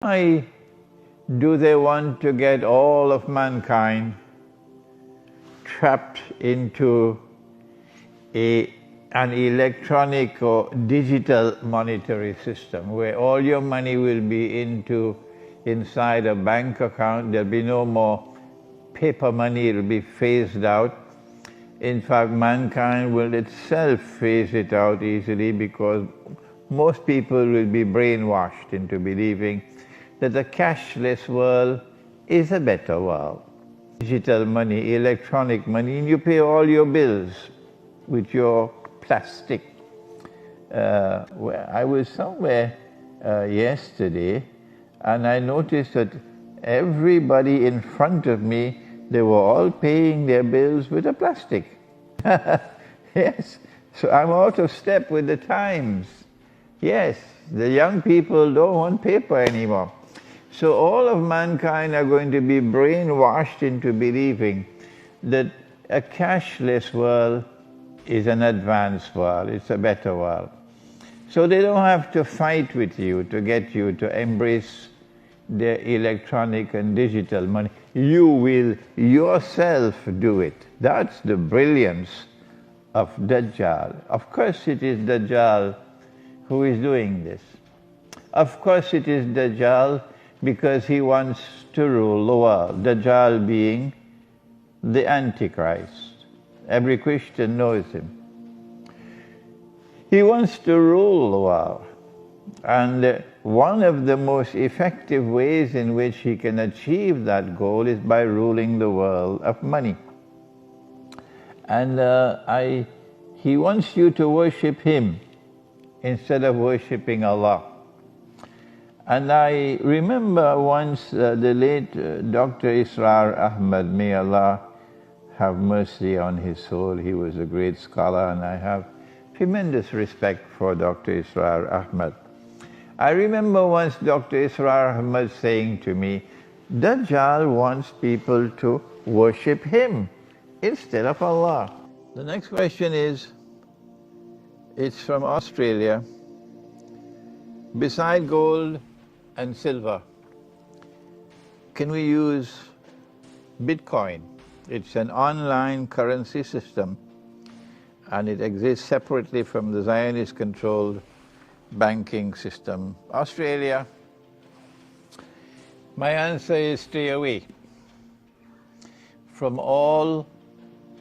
Why do they want to get all of mankind trapped into an electronic or digital monetary system where all your money will be inside a bank account? There'll be no more paper money, it'll be phased out. In fact, mankind will itself phase it out easily because most people will be brainwashed into believing that the cashless world is a better world. Digital money, electronic money, and you pay all your bills with your plastic. I was somewhere yesterday and I noticed that everybody in front of me, they were all paying their bills with a plastic. Yes, so I'm out of step with the times. Yes, the young people don't want paper anymore. So all of mankind are going to be brainwashed into believing that a cashless world is an advanced world, it's a better world. So they don't have to fight with you to get you to embrace the electronic and digital money. You will yourself do it. That's the brilliance of Dajjal. Of course it is Dajjal who is doing this. Of course it is Dajjal because he wants to rule the world. Dajjal being the Antichrist. Every Christian knows him. He wants to rule the world. And one of the most effective ways in which he can achieve that goal is by ruling the world of money. And he wants you to worship him instead of worshipping Allah. And I remember once the late Dr. Israr Ahmad, may Allah have mercy on his soul, he was a great scholar and I have tremendous respect for Dr. Israr Ahmad. I remember once Dr. Israr Ahmad saying to me, Dajjal wants people to worship him instead of Allah. The next question is, it's from Australia. Beside gold and silver, can we use Bitcoin? It's an online currency system and it exists separately from the Zionist-controlled banking system. Australia, my answer is stay away from all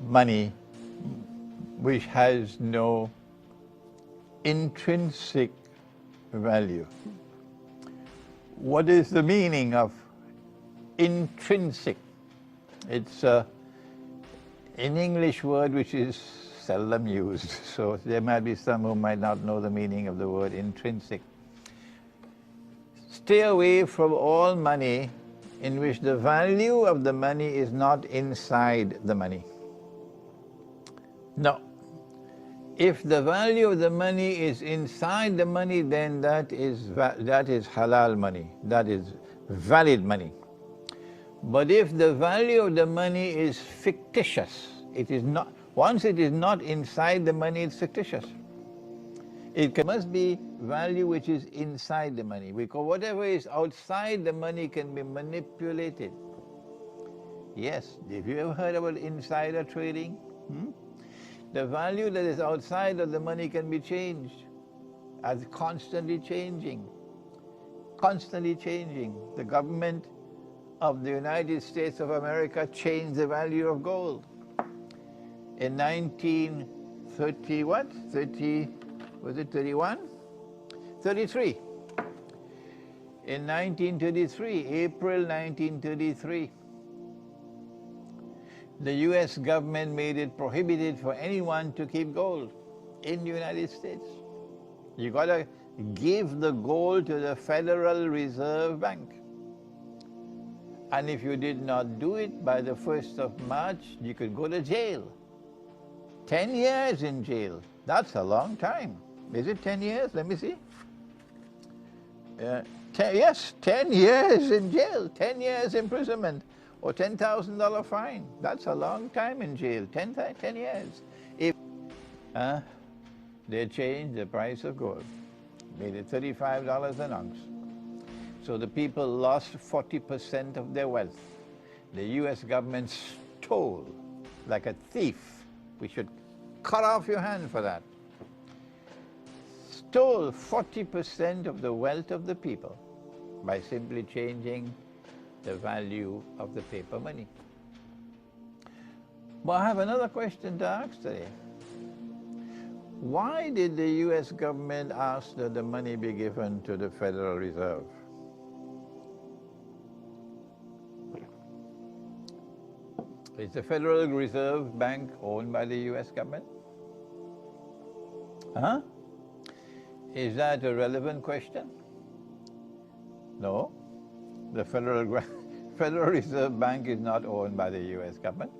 money which has no intrinsic value. What is the meaning of intrinsic? It's an English word which is seldom used, so there might be some who might not know the meaning of the word intrinsic. Stay away from all money in which the value of the money is not inside the money. No. If the value of the money is inside the money, then that is halal money, that is valid money. But if the value of the money is fictitious, it is not, once it is not inside the money, it's fictitious. It must be value which is inside the money, because whatever is outside the money can be manipulated. Yes, have you ever heard about insider trading? The value that is outside of the money can be changed, as constantly changing, constantly changing. The government of the United States of America changed the value of gold. In 1930, what? 30, was it 31? 33. In 1933, April 1933, the US government made it prohibited for anyone to keep gold in the United States. You gotta give the gold to the Federal Reserve Bank. And if you did not do it by the 1st of March, you could go to jail. 10 years in jail. That's a long time. Is it 10 years? Let me see. Yes, 10 years in jail, 10 years imprisonment, or $10,000 fine. That's a long time in jail, 10 years. If they changed the price of gold, made it $35 an ounce. So the people lost 40% of their wealth. The US government stole like a thief. We should cut off your hand for that. Stole 40% of the wealth of the people by simply changing the value of the paper money. But I have another question to ask today. Why did the US government ask that the money be given to the Federal Reserve? Is the Federal Reserve Bank owned by the US government? Huh? Is that a relevant question? No. The Federal Reserve Bank is not owned by the US government.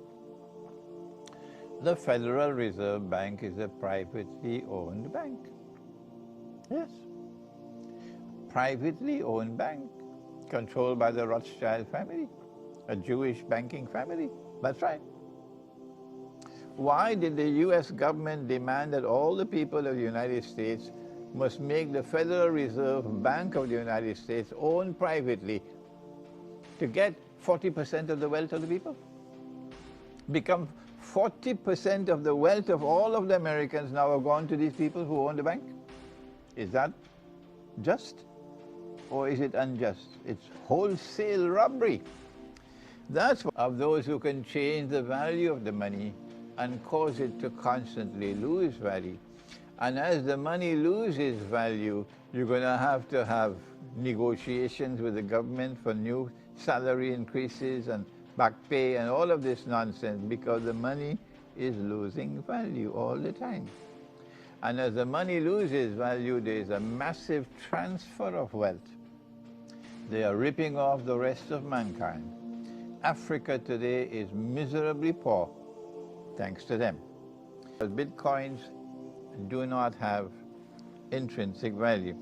The Federal Reserve Bank is a privately owned bank. Yes. Privately owned bank, controlled by the Rothschild family, a Jewish banking family. That's right. Why did the US government demand that all the people of the United States must make the Federal Reserve Bank of the United States owned privately to get 40% of the wealth of the people? Become 40% of the wealth of all of the Americans now have gone to these people who own the bank? Is that just? Or is it unjust? It's wholesale robbery. That's of those who can change the value of the money and cause it to constantly lose value. And as the money loses value, you're going to have negotiations with the government for new salary increases and back pay and all of this nonsense, because the money is losing value all the time. And as the money loses value, there is a massive transfer of wealth. They are ripping off the rest of mankind. Africa today is miserably poor, thanks to them. Bitcoins do not have intrinsic value.